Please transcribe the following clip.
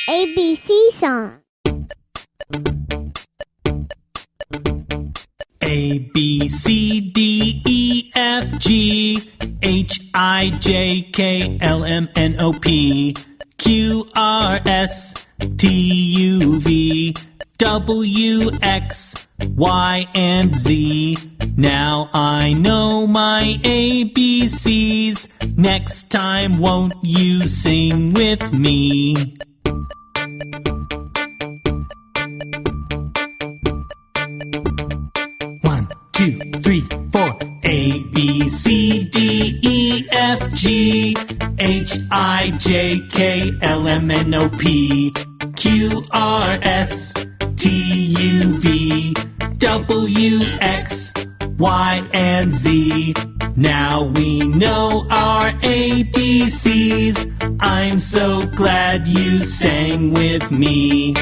ABC song. A, B, C, D, E, F, G, H, I, J, K, L, M, N, O, P, Q, R, S, T, U, V, W, X, Y, and Z. Now I know my ABCs. Next time, won't you sing with me? One, two, three, four. A, B, C, D, E, F, G, H, I, J, K, L, M, N, O, P, Q, R, S, T, U, V, W, X, Y, and Z. Now we know our ABCs. I'm so glad you sang with me.